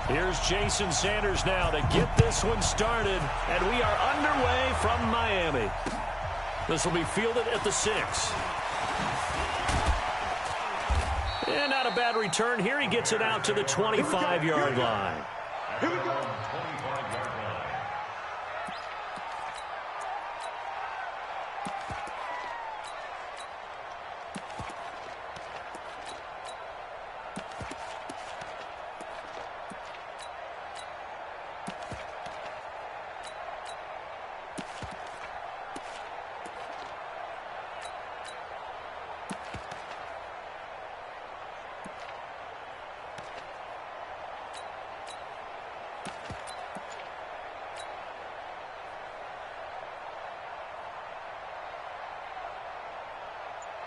Here's Jason Sanders now to get this one started, and we are underway from Miami. This will be fielded at the 6. And not a bad return here. He gets it out to the 25-yard line. Here we go.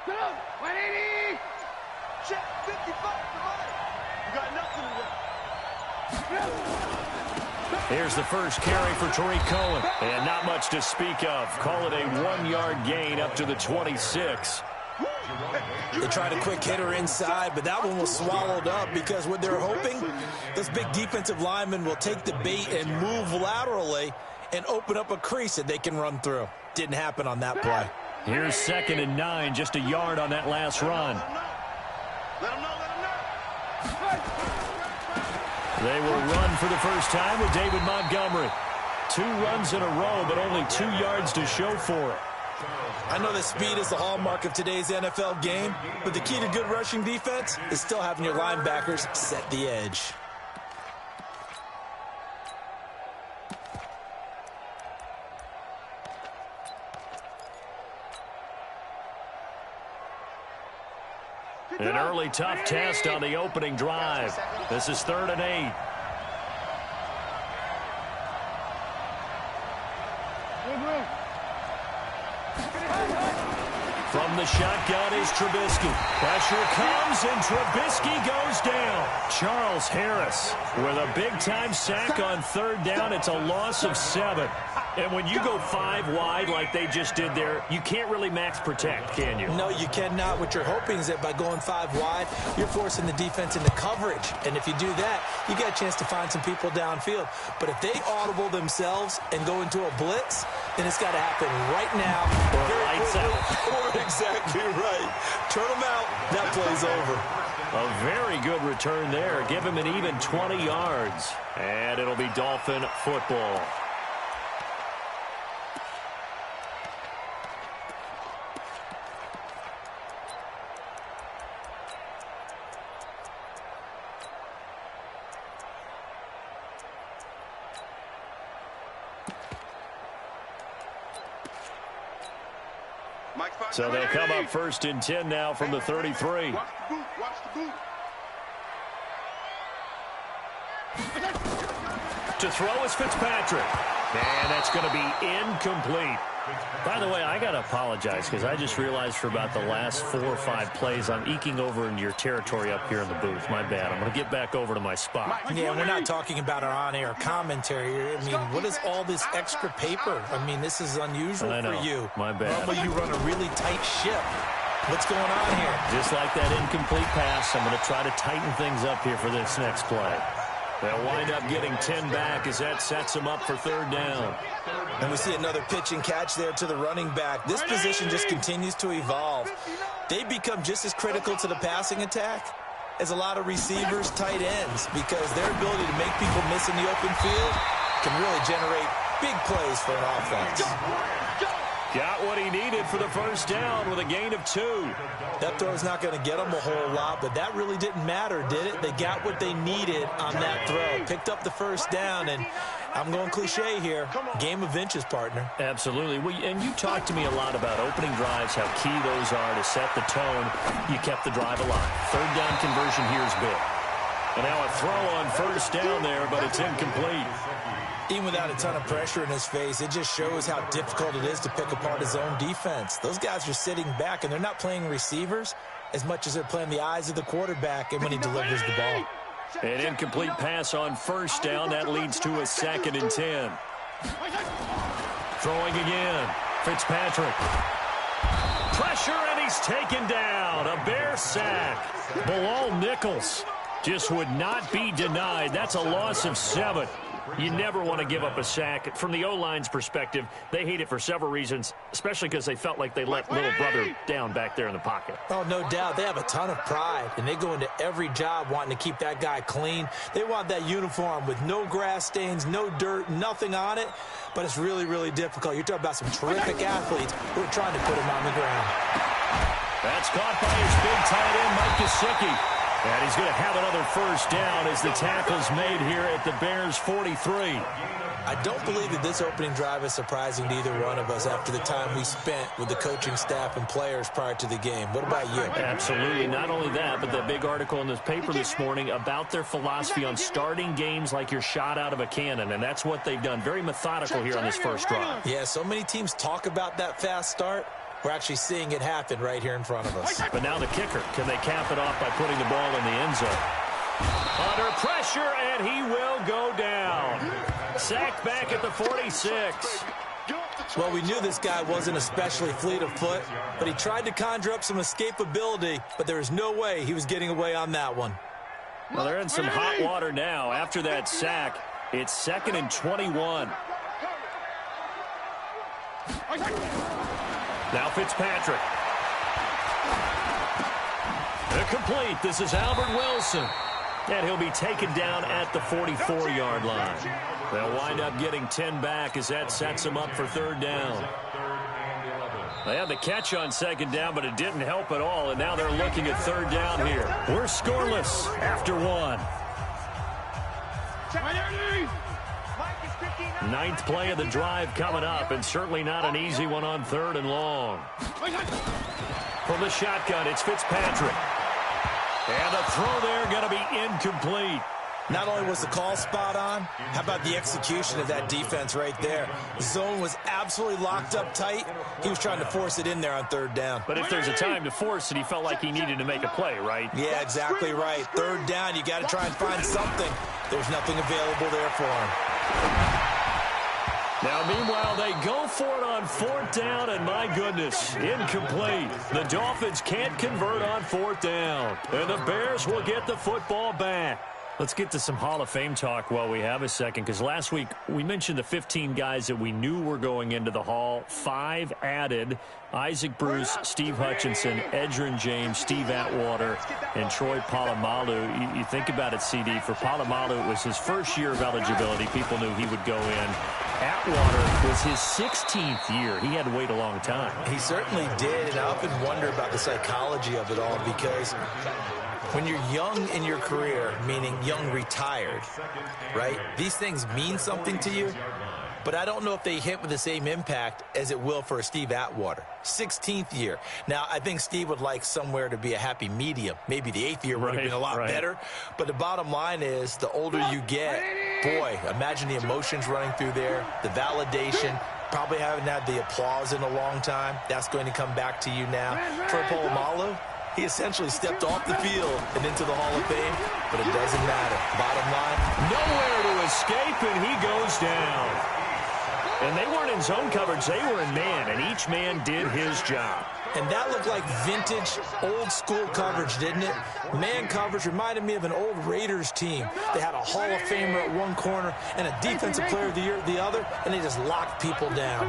Go! 180! Check 55 You got nothing to do. Here's the first carry for Tariq Cohen. And not much to speak of. Call it a 1-yard gain up to the 26. They tried a quick hitter inside, but that one was swallowed up because what they're hoping, this big defensive lineman will take the bait and move laterally and open up a crease that they can run through. Didn't happen on that play. Here's 2nd and 9, just a yard on that last run. Let him know. They will run for the first time with David Montgomery. 2 runs in a row, but only 2 yards to show for it. I know that speed is the hallmark of today's NFL game, but the key to good rushing defense is still having your linebackers set the edge. An early tough test on the opening drive. This is 3rd and 8. From the shotgun is Trubisky. Pressure comes, and Trubisky goes down. Charles Harris with a big-time sack on 3rd down. It's a loss of 7. And when you go 5 wide like they just did there, you can't really max protect, can you? No, you cannot. What you're hoping is that by going 5 wide, you're forcing the defense into coverage. And if you do that, you got a chance to find some people downfield. But if they audible themselves and go into a blitz, then it's got to happen right now. Or lights out. Exactly right. Turn them out. That play's over. A very good return there. Give him an even 20 yards. And it'll be Dolphin football. So they'll come up 1st and 10 now from the 33. Watch the boot. To throw is Fitzpatrick. And that's going to be incomplete. By the way, I got to apologize because I just realized for about the last 4 or 5 plays, I'm eking over into your territory up here in the booth. My bad. I'm going to get back over to my spot. Yeah, we're not talking about our on-air commentary. I mean, what is all this extra paper? I mean, this is unusual for you. My bad. Normally you run a really tight ship. What's going on here? Just like that incomplete pass, I'm going to try to tighten things up here for this next play. They'll wind up getting 10 back as that sets them up for 3rd down. And we see another pitch and catch there to the running back. This position just continues to evolve. They become just as critical to the passing attack as a lot of receivers, tight ends, because their ability to make people miss in the open field can really generate big plays for an offense. Got what he needed for the first down with a gain of 2. That throw's not going to get them a whole lot, but that really didn't matter, did it? They got what they needed on that throw. Picked up the first down, and I'm going cliche here. Game of inches, partner. Absolutely. And you talked to me a lot about opening drives, how key those are to set the tone. You kept the drive alive. 3rd down conversion here is big. And now a throw on 1st down there, but it's incomplete. Even without a ton of pressure in his face, it just shows how difficult it is to pick apart his own defense. Those guys are sitting back, and they're not playing receivers as much as they're playing the eyes of the quarterback and when he delivers the ball. An incomplete pass on 1st down. That leads to a 2nd and 10. Throwing again. Fitzpatrick. Pressure, and he's taken down. A Bear sack. Bilal Nichols. just would not be denied. That's a loss of 7. You never want to give up a sack. From the O-line's perspective, they hate it for several reasons, especially because they felt like they let little brother down back there in the pocket. Oh, no doubt. They have a ton of pride, and they go into every job wanting to keep that guy clean. They want that uniform with no grass stains, no dirt, nothing on it, but it's really, really difficult. You're talking about some terrific athletes who are trying to put him on the ground. That's caught by his big tight end, Mike Gesicki. And he's going to have another first down as the tackle's made here at the Bears' 43. I don't believe that this opening drive is surprising to either one of us after the time we spent with the coaching staff and players prior to the game. What about you? Absolutely. Not only that, but that big article in this paper this morning about their philosophy on starting games like you're shot out of a cannon, and that's what they've done. Very methodical here on this first drive. Yeah, so many teams talk about that fast start. We're actually seeing it happen right here in front of us. But now the kicker. Can they cap it off by putting the ball in the end zone? Under pressure, and he will go down. Sacked back at the 46. Well, we knew this guy wasn't especially fleet of foot, but he tried to conjure up some escapability, but there was no way he was getting away on that one. Well, they're in some hot water now. After that sack, it's 2nd and 21. Now Fitzpatrick. Complete. This is Albert Wilson. And he'll be taken down at the 44-yard line. They'll wind up getting 10 back as that sets them up for 3rd down. They had the catch on 2nd down, but it didn't help at all. And now they're looking at 3rd down here. We're scoreless after 1. 9th play of the drive coming up, and certainly not an easy one on 3rd and long. From the shotgun, it's Fitzpatrick. And the throw there going to be incomplete. Not only was the call spot on, how about the execution of that defense right there? The zone was absolutely locked up tight. He was trying to force it in there on 3rd down. But if there's a time to force it, he felt like he needed to make a play, right? Yeah, exactly right. 3rd down, you got to try and find something. There's nothing available there for him. Now, meanwhile, they go for it on 4th down, and my goodness, incomplete. The Dolphins can't convert on 4th down, and the Bears will get the football back. Let's get to some Hall of Fame talk while we have a second, because last week we mentioned the 15 guys that we knew were going into the Hall. 5 added: Isaac Bruce, Steve Hutchinson, Edgerrin James, Steve Atwater, and Troy Polamalu. You think about it, CD. For Polamalu, it was his first year of eligibility. People knew he would go in. Atwater was his 16th year. He had to wait a long time. He certainly did, and I often wonder about the psychology of it all, because when you're young in your career, meaning young retired, right, these things mean something to you, but I don't know if they hit with the same impact as it will for Steve Atwater. 16th year. Now, I think Steve would like somewhere to be a happy medium. Maybe the 8th year would have been a lot better. But the bottom line is, the older you get, boy, imagine the emotions running through there, the validation, probably haven't had the applause in a long time. That's going to come back to you now. Troy Polamalu, he essentially stepped off the field and into the Hall of Fame, but it doesn't matter. Bottom line, nowhere to escape, and he goes down. And they weren't in zone coverage. They were in man, and each man did his job. And that looked like vintage, old-school coverage, didn't it? Man coverage reminded me of an old Raiders team. They had a Hall of Famer at one corner and a Defensive Player of the Year at the other, and they just locked people down.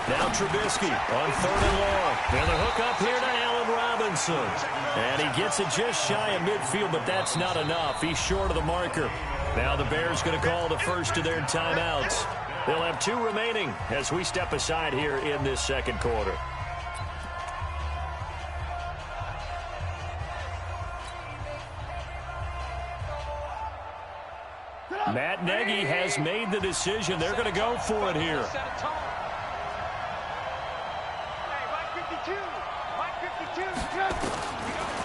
Now Trubisky on 3rd and long. And the hook up here to Allen Robinson. And he gets it just shy of midfield, but that's not enough. He's short of the marker. Now the Bears going to call the first of their timeouts. They'll have 2 remaining as we step aside here in this 2nd quarter. Matt Nagy has made the decision. They're going to go for it here.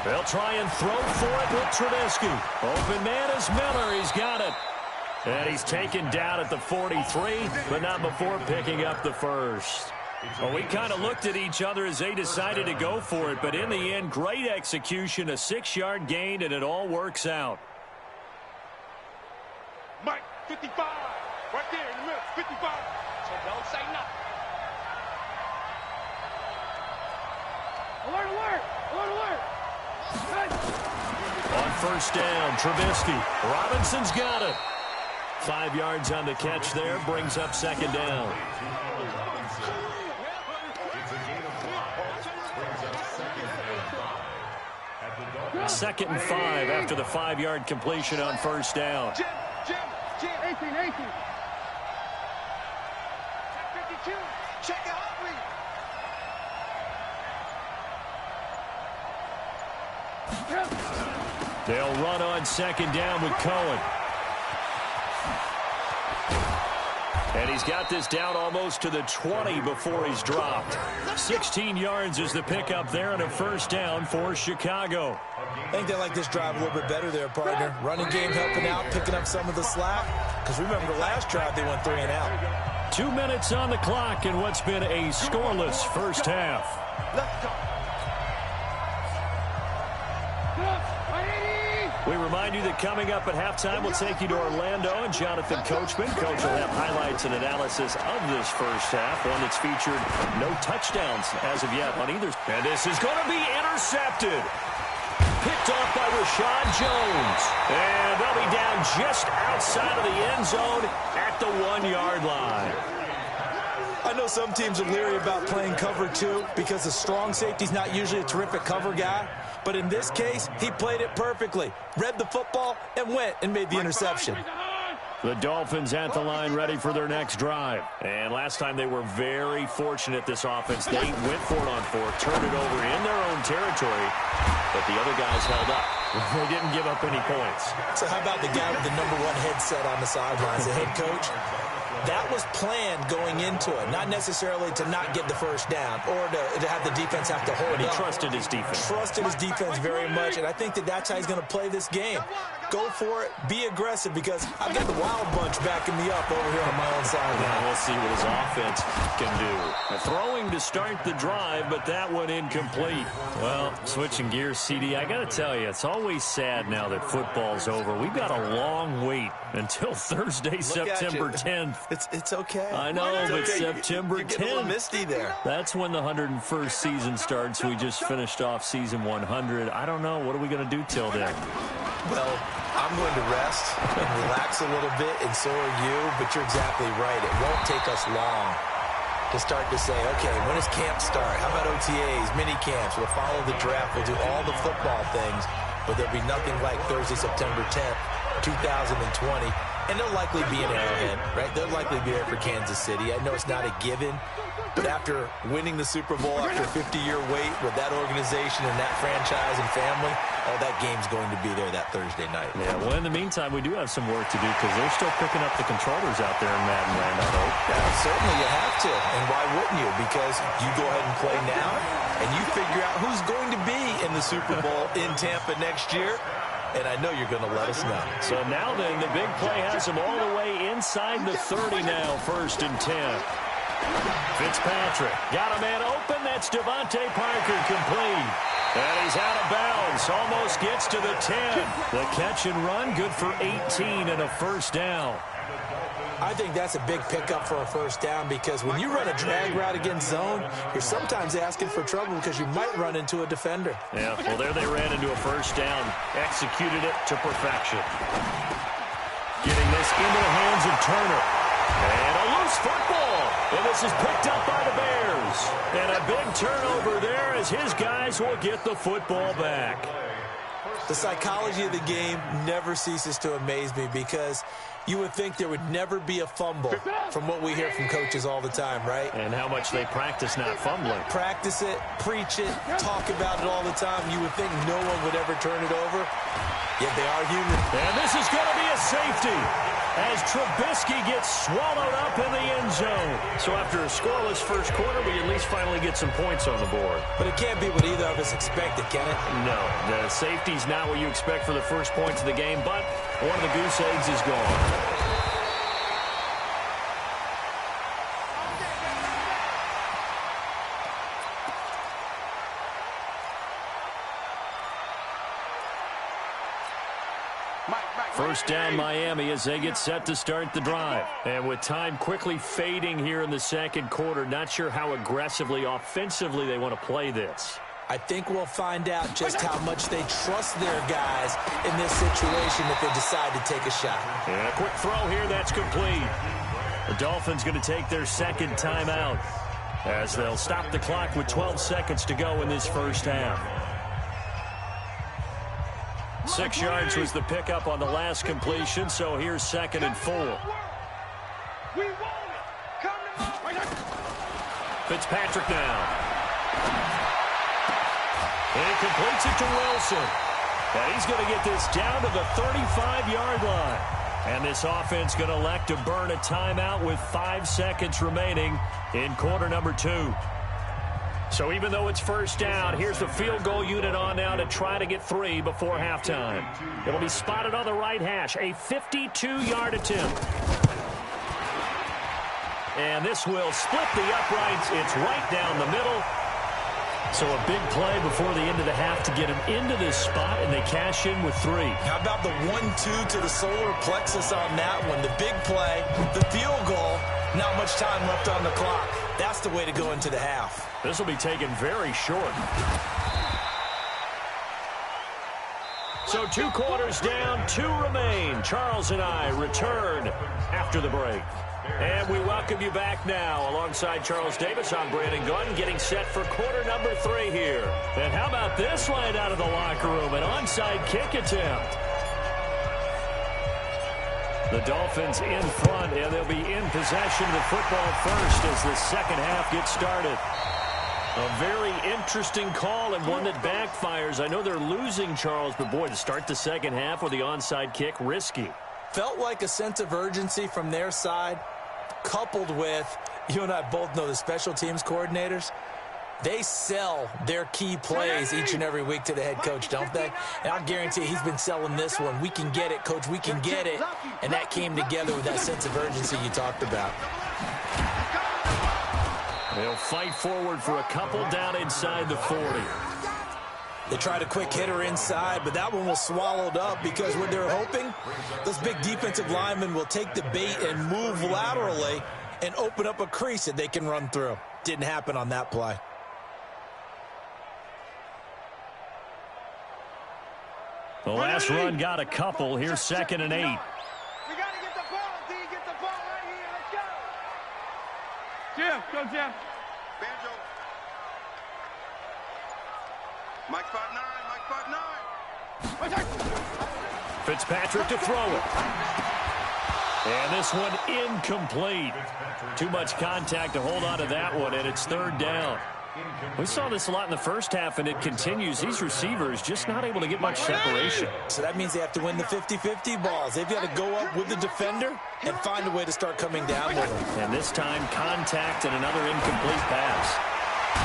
They'll try and throw for it with Trubisky. Open man is Miller. He's got it. And he's taken down at the 43, but not before picking up the first. Well, we kind of looked at each other as they decided to go for it, but in the end, great execution, a 6-yard gain, and it all works out. Mike, 55, right there in the middle, 55. So don't say nothing. On first down, Trubisky. Robinson's got it. 5 yards on the catch there, brings up second down. Second and 5 after the 5-yard completion on first down. Jim, 18. 52. Check it out, They'll run on second down with Cohen. And he's got this down almost to the 20 before he's dropped. 16 yards is the pickup there and a first down for Chicago. I think they like this drive a little bit better there, partner. Running game helping out, picking up some of the slack. Because remember the last drive, they went 3 and out. 2 minutes on the clock in what's been a scoreless first half. Let's go. We remind you that coming up at halftime, we'll take you to Orlando and Jonathan Coachman. Coach will have highlights and analysis of this first half, one that's featured no touchdowns as of yet on either. And this is going to be intercepted. Picked off by Rashad Jones. And they'll be down just outside of the end zone at the 1-yard line. I know some teams are leery about playing cover 2 because the strong safety's not usually a terrific cover guy. But in this case, he played it perfectly. Read the football and went and made the interception. The Dolphins at the line ready for their next drive. And last time they were very fortunate, this offense. They went for it on 4, turned it over in their own territory, but the other guys held up. They didn't give up any points. So how about the guy with the #1 headset on the sidelines, the head coach? That was planned going into it, not necessarily to not get the first down or to have the defense have to hold But he up. trusted his defense. Trusted his defense very much, and I think that that's how he's going to play this game. Go for it, be aggressive, because I've got the wild bunch backing me up over here on my own side. Now we'll see what his offense can do. Throwing to start the drive, but that one incomplete. Well, switching gears, CD, I got to tell you, it's always sad now that football's over. We've got a long wait until Thursday, September 10th. It's okay. I know, but okay. September 10th. You're getting a little misty there. That's when the 101st season starts. We just finished off season 100. I don't know. What are we going to do till then? Well, I'm going to rest and relax a little bit, and so are you, but you're exactly right. It won't take us long to start to say, okay, when does camp start? How about OTAs, mini camps? We'll follow the draft. We'll do all the football things, but there'll be nothing like Thursday, September 10th, 2020. And they'll likely be in Arrowhead, right? They'll likely be there for Kansas City. I know it's not a given, but after winning the Super Bowl, after a 50-year wait with that organization and that franchise and family, all that game's going to be there that Thursday night. Yeah, well, in the meantime, we do have some work to do because they're still picking up the controllers out there in Madden land, I hope. Yeah, certainly you have to, and why wouldn't you? Because you go ahead and play now, and you figure out who's going to be in the Super Bowl in Tampa next year. And I know you're going to let us know. So now then, the big play has him all the way inside the 30 now, 1st and 10. Fitzpatrick got a man open. That's Devontae Parker complete. And he's out of bounds. Almost gets to the 10. The catch and run, good for 18 and a first down. I think that's a big pickup for a first down because when you run a drag route against zone, you're sometimes asking for trouble because you might run into a defender. Yeah, well, there they ran into a first down. Executed it to perfection. Getting this into the hands of Turner. And a loose football. And this is picked up by the Bears. And a big turnover there as his guys will get the football back. The psychology of the game never ceases to amaze me because you would think there would never be a fumble from what we hear from coaches all the time, right? And how much they practice not fumbling. Practice it, preach it, talk about it all the time. You would think no one would ever turn it over, yet they are human. And this is going to be a safety as Trubisky gets swallowed up in the end zone. So after a scoreless first quarter, we at least finally get some points on the board. But it can't be what either of us expected, can it? No, the safety's not what you expect for the first points of the game, but one of the goose eggs is gone. First down Miami as they get set to start the drive. And with time quickly fading here in the second quarter, not sure how aggressively, offensively they want to play this. I think we'll find out just how much they trust their guys in this situation if they decide to take a shot. And a quick throw here, that's complete. The Dolphins going to take their second timeout as they'll stop the clock with 12 seconds to go in this first half. 6 yards was the pickup on the last completion, so here's 2nd and 4. Fitzpatrick now. And he completes it to Wilson. And he's going to get this down to the 35-yard line. And this offense going to elect to burn a timeout with 5 seconds remaining in quarter number 2. So even though it's first down, here's the field goal unit on now to try to get 3 before halftime. It'll be spotted on the right hash, a 52-yard attempt. And this will split the uprights. It's right down the middle. So a big play before the end of the half to get him into this spot, and they cash in with 3. How about the 1-2 to the solar plexus on that one? The big play, the field goal, not much time left on the clock. That's the way to go into the half. This will be taken very short. So 2 quarters down, 2 remain. Charles and I return after the break. And we welcome you back now. Alongside Charles Davis, I'm Brandon Gunn, getting set for quarter number 3 here. And how about this line out of the locker room? An onside kick attempt. The Dolphins in front, and they'll be in possession of the football first as the second half gets started. A very interesting call and one that backfires. I know they're losing, Charles, but boy, to start the second half with the onside kick, risky. Felt like a sense of urgency from their side, coupled with, you and I both know the special teams coordinators, they sell their key plays each and every week to the head coach, don't they? And I'll guarantee he's been selling this one. We can get it, coach, we can get it. And that came together with that sense of urgency you talked about. They'll fight forward for a couple down inside the 40. They tried a quick hitter inside, but that one was swallowed up because what they're hoping, those big defensive linemen will take the bait and move laterally and open up a crease that they can run through. Didn't happen on that play. The last run got a couple. Here's 2nd and 8. We got to get the ball, D. Get the ball right here. Let's go. Jim, go, Jim. Banjo. Mike 5'9", Mike 5'9". Fitzpatrick to throw it. And this one incomplete. Too much contact to hold on to that one, and it's 3rd down. We saw this a lot in the first half, and it continues. These receivers just not able to get much separation. So that means they have to win the 50-50 balls. They've got to go up with the defender and find a way to start coming down with them. And this time, contact and another incomplete pass.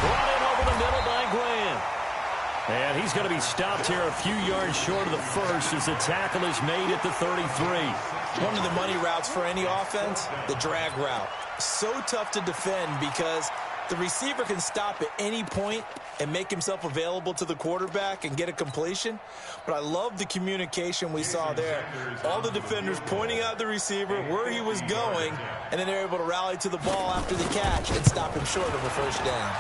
Brought in over the middle by Graham. And he's going to be stopped here a few yards short of the first as the tackle is made at the 33. One of the money routes for any offense, the drag route. So tough to defend because the receiver can stop at any point and make himself available to the quarterback and get a completion. But I love the communication we saw there. All the defenders pointing out the receiver, where he was going, and then they're able to rally to the ball after the catch and stop him short of a first down.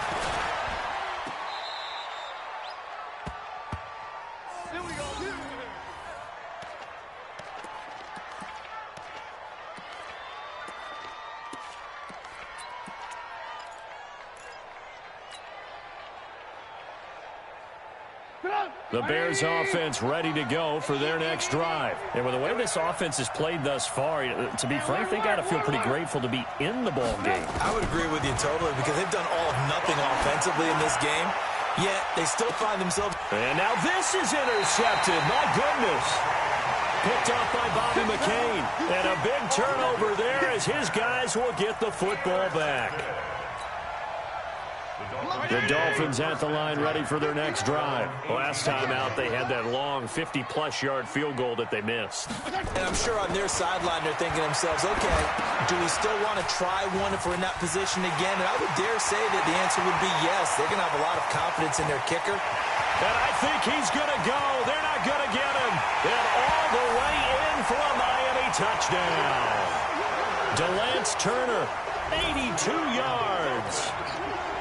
The Bears offense ready to go for their next drive. And with the way this offense has played thus far, to be frank, they got to feel pretty grateful to be in the ball game. I would agree with you totally because they've done all of nothing offensively in this game, yet they still find themselves. And now this is intercepted. My goodness. Picked off by Bobby McCain. And a big turnover there as his guys will get the football back. The Dolphins at the line ready for their next drive. Last time out, they had that long 50-plus yard field goal that they missed. And I'm sure on their sideline, they're thinking to themselves, okay, do we still want to try one if we're in that position again? And I would dare say that the answer would be yes. They're going to have a lot of confidence in their kicker. And I think he's going to go. They're not going to get him. And all the way in for a Miami touchdown. Delance Turner, 82 yards.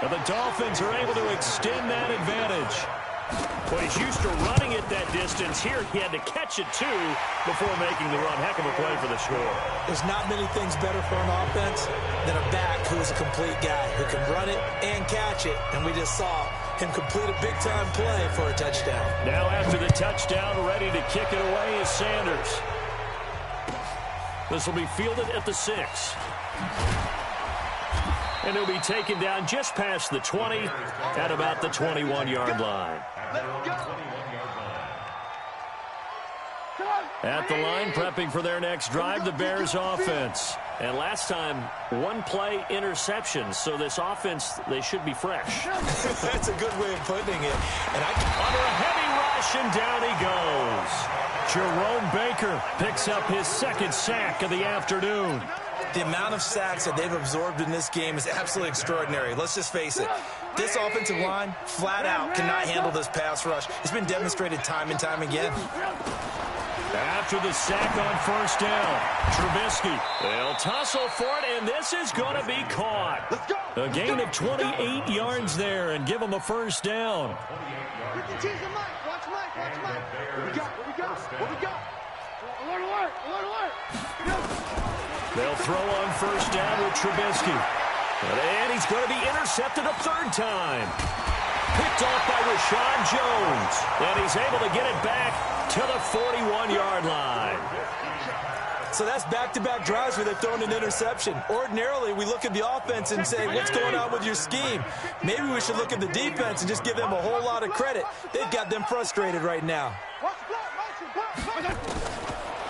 And the Dolphins are able to extend that advantage. Well, he's used to running it that distance. Here, he had to catch it, too, before making the run. Heck of a play for the score. There's not many things better for an offense than a back who is a complete guy who can run it and catch it. And we just saw him complete a big-time play for a touchdown. Now, after the touchdown, ready to kick it away is Sanders. This will be fielded at the 6. And he'll be taken down just past the 20 at about the 21-yard line. At the line, prepping for their next drive, the Bears offense. And last time, one-play interception. So this offense, they should be fresh. That's a good way of putting it. And under a heavy rush, and down he goes. Jerome Baker picks up his second sack of the afternoon. The amount of sacks that they've absorbed in this game is absolutely extraordinary. Let's just face it. This offensive line, flat out, cannot handle this pass rush. It's been demonstrated time and time again. After the sack on first down, Trubisky, they'll tussle for it, and this is going to be caught. A gain of 28 yards there, and give them a first down. Watch Mike. What we got? Alert. They'll throw on first down with Trubisky. And he's going to be intercepted a third time. Picked off by Rashawn Jones. And he's able to get it back to the 41-yard line. So that's back-to-back drives where they've thrown an interception. Ordinarily, we look at the offense and say, what's going on with your scheme? Maybe we should look at the defense and just give them a whole lot of credit. They've got them frustrated right now.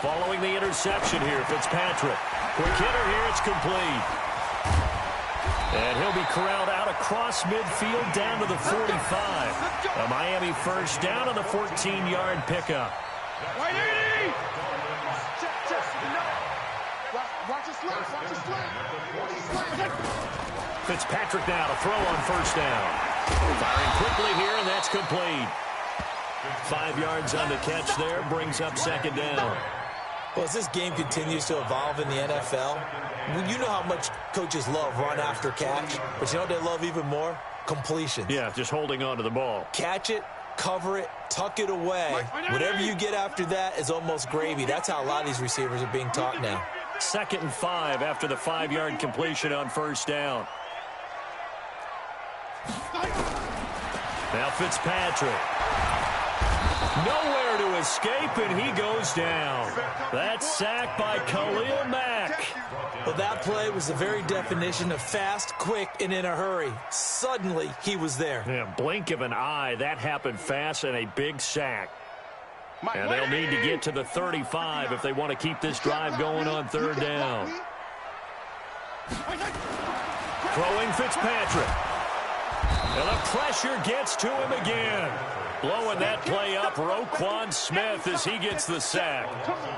Following the interception here, Fitzpatrick. Quick hitter here, it's complete. And he'll be corralled out across midfield down to the 45. A Miami first down on the 14-yard pickup. Fitzpatrick now to throw on first down. Firing quickly here, and that's complete. 5 yards on the catch there, brings up second down. Well, as this game continues to evolve in the NFL, you know how much coaches love run after catch, but you know what they love even more? Completions. Yeah, just holding on to the ball. Catch it, cover it, tuck it away. Whatever you get after that is almost gravy. That's how a lot of these receivers are being taught now. 2nd and 5 after the 5-yard completion on first down. Now Fitzpatrick. Nowhere to escape, and he goes down. That's sacked by Khalil Mack. Well, that play was the very definition of fast, quick, and in a hurry. Suddenly, he was there. Yeah, blink of an eye. That happened fast, and a big sack. And they'll need to get to the 35 if they want to keep this drive going on third down. Throwing Fitzpatrick. And the pressure gets to him again. Blowing that play up, Roquan Smith as he gets the sack.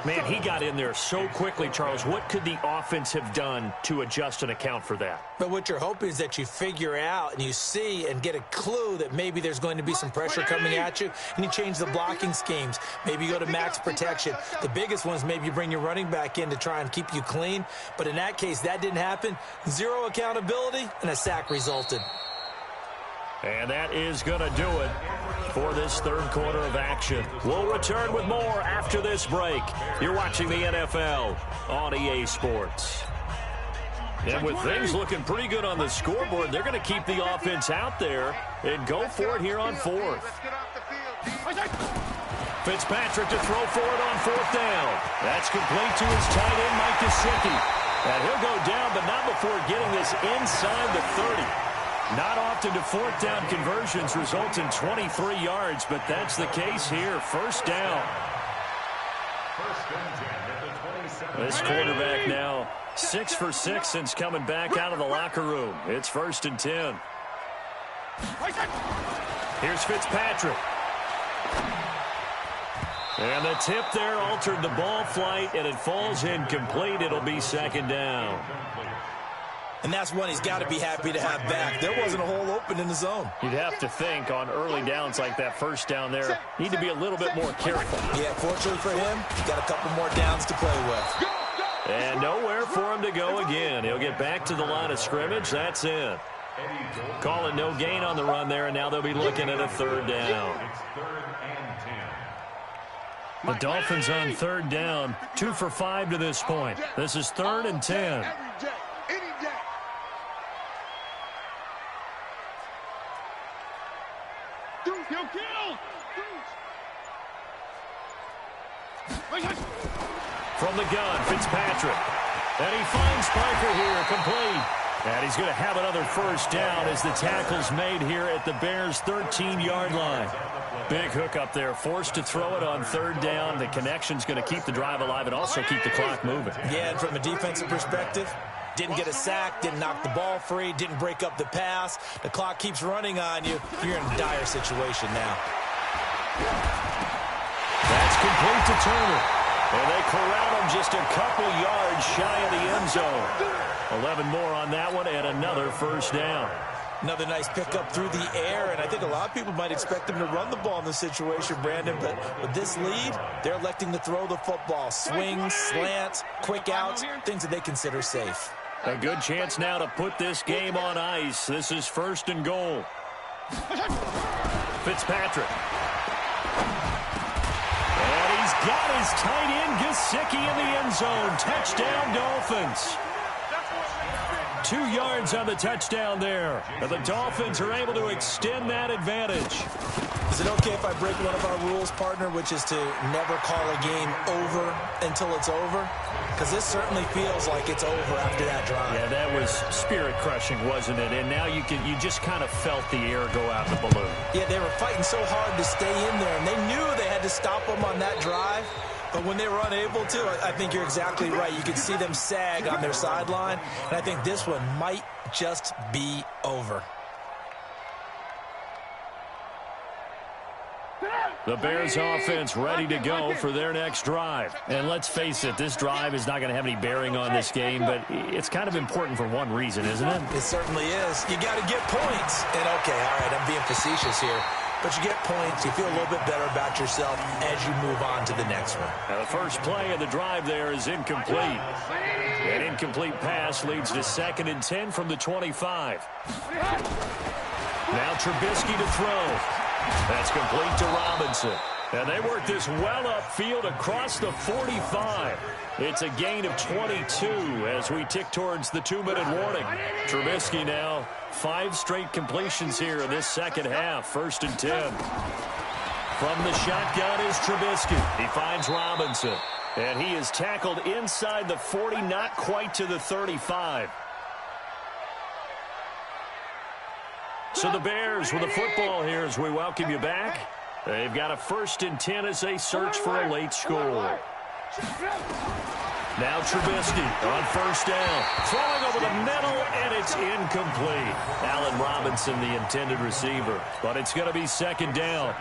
Man, he got in there so quickly, Charles. What could the offense have done to adjust and account for that? But what you're hoping is that you figure out and you see and get a clue that maybe there's going to be some pressure coming at you, and you change the blocking schemes. Maybe you go to max protection. The biggest one is maybe you bring your running back in to try and keep you clean. But in that case, that didn't happen. Zero accountability, and a sack resulted. And that is going to do it for this third quarter of action. We'll return with more after this break. You're watching the NFL on EA Sports. And with things looking pretty good on the scoreboard, they're going to keep the offense out there and go for it here on fourth. Fitzpatrick to throw for it on fourth down. That's complete to his tight end, Mike Gesicki. And he'll go down, but not before getting this inside the 30. Not often do fourth down conversions result in 23 yards, but that's the case here. First down. This quarterback now 6 for 6 since coming back out of the locker room. It's 1st and 10. Here's Fitzpatrick. And the tip there altered the ball flight, and it falls incomplete. It'll be second down. And that's one he's got to be happy to have back. There wasn't a hole open in the zone. You'd have to think on early downs like that first down there, need to be a little bit more careful. Yeah, fortunately for him, he's got a couple more downs to play with. And nowhere for him to go again. He'll get back to the line of scrimmage. That's in. Call it no gain on the run there, and now they'll be looking at a third down. The Dolphins on third down, 2 for 5 to this point. This is 3rd and 10. From the gun, Fitzpatrick. And he finds Parker here, complete. And he's going to have another first down as the tackle's made here at the Bears' 13-yard line. Big hook up there, forced to throw it on third down. The connection's going to keep the drive alive and also keep the clock moving. Yeah, and from a defensive perspective, didn't get a sack, didn't knock the ball free, didn't break up the pass. The clock keeps running on you. You're in a dire situation now. That's complete to Turner. And they corral him just a couple yards shy of the end zone. 11 more on that one and another first down. Another nice pickup through the air, and I think a lot of people might expect him to run the ball in this situation, Brandon, but with this lead, they're electing to throw the football. Swings, slants, quick outs, things that they consider safe. A good chance now to put this game on ice. This is 1st and goal. Fitzpatrick. And he's got his tight end, Gesicki, in the end zone. Touchdown, Dolphins. 2 yards on the touchdown there. And the Dolphins are able to extend that advantage. Is it okay if I break one of our rules, partner, which is to never call a game over until it's over? Because this certainly feels like it's over after that drive. Yeah, that was spirit-crushing, wasn't it? And now you just kind of felt the air go out the balloon. Yeah, they were fighting so hard to stay in there, and they knew they had to stop them on that drive. But when they were unable to, I think you're exactly right. You could see them sag on their sideline, and I think this one might just be over. The Bears offense ready to go for their next drive. And let's face it, this drive is not going to have any bearing on this game, but it's kind of important for one reason, isn't it? It certainly is. You got to get points. And okay, all right, I'm being facetious here. But you get points, you feel a little bit better about yourself as you move on to the next one. Now the first play of the drive there is incomplete. An incomplete pass leads to 2nd and 10 from the 25. Now Trubisky to throw. That's complete to Robinson. And they work this well upfield across the 45. It's a gain of 22 as we tick towards the 2-minute warning. Trubisky now 5 straight completions here in this second half. 1st and 10. From the shotgun is Trubisky. He finds Robinson. And he is tackled inside the 40, not quite to the 35. So the Bears with the football here as we welcome you back. They've got a 1st and 10 as they search for a late score. Now Trubisky on 1st down. Throwing over the middle, and it's incomplete. Allen Robinson, the intended receiver. But it's going to be 2nd down.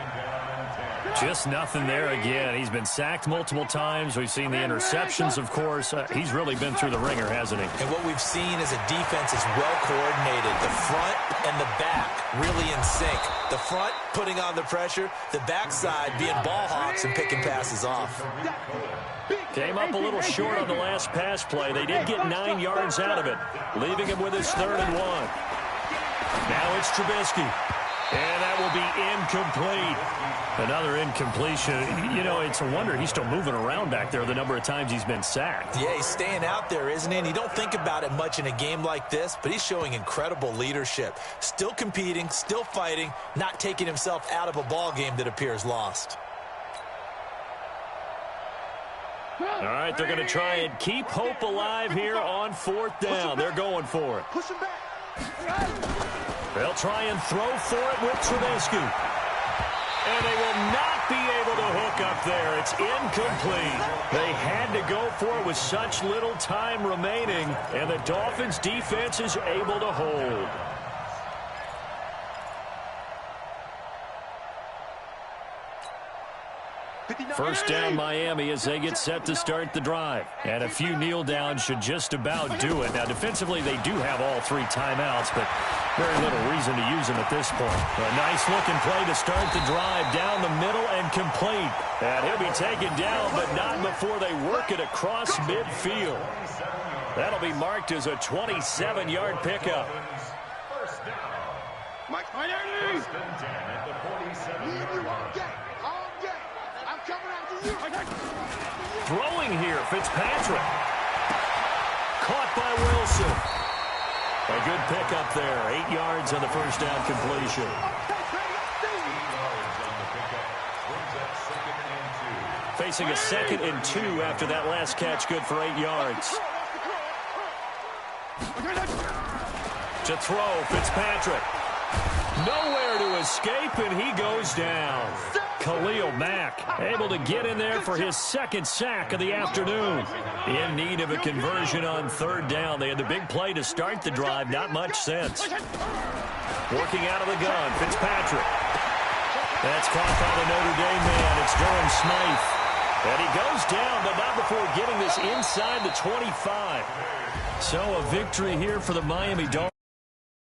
Just nothing there again. He's been sacked multiple times. We've seen the interceptions, of course. He's really been through the ringer, hasn't he? And what we've seen is a defense is well coordinated. The front and the back really in sync. The front putting on the pressure. The backside being ball hawks and picking passes off. Came up a little short on the last pass play. They did get 9 yards out of it, leaving him with his 3rd and 1. Now it's Trubisky. And that will be incomplete. Another incompletion. You know, it's a wonder he's still moving around back there the number of times he's been sacked. Yeah, he's staying out there, isn't he? And you don't think about it much in a game like this, but he's showing incredible leadership. Still competing, still fighting, not taking himself out of a ball game that appears lost. All right, they're going to try and keep hope alive here on 4th down. They're going for it. Push him back. They'll try and throw for it with Trubisky. And they will not be able to hook up there. It's incomplete. They had to go for it with such little time remaining, and the Dolphins' defense is able to hold. First down Miami as they get set to start the drive. And a few kneel downs should just about do it. Now defensively they do have all 3 timeouts, but very little reason to use them at this point. A nice looking play to start the drive down the middle and complete. And he'll be taken down, but not before they work it across midfield. That'll be marked as a 27-yard pickup. you. Leave you all day. All day. I'm coming after you. Throwing here, Fitzpatrick. Caught by Wilson. A good pickup there. 8 yards on the first down completion. Facing a 2nd and 2 after that last catch, good for 8 yards. To throw, Fitzpatrick. Nowhere to escape, and he goes down. Khalil Mack able to get in there for his 2nd sack of the afternoon. In need of a conversion on 3rd down. They had the big play to start the drive, not much since. Working out of the gun, Fitzpatrick. That's caught by the Notre Dame man. It's Durham Smythe. And he goes down, but not before getting this inside the 25. So a victory here for the Miami Dolphins.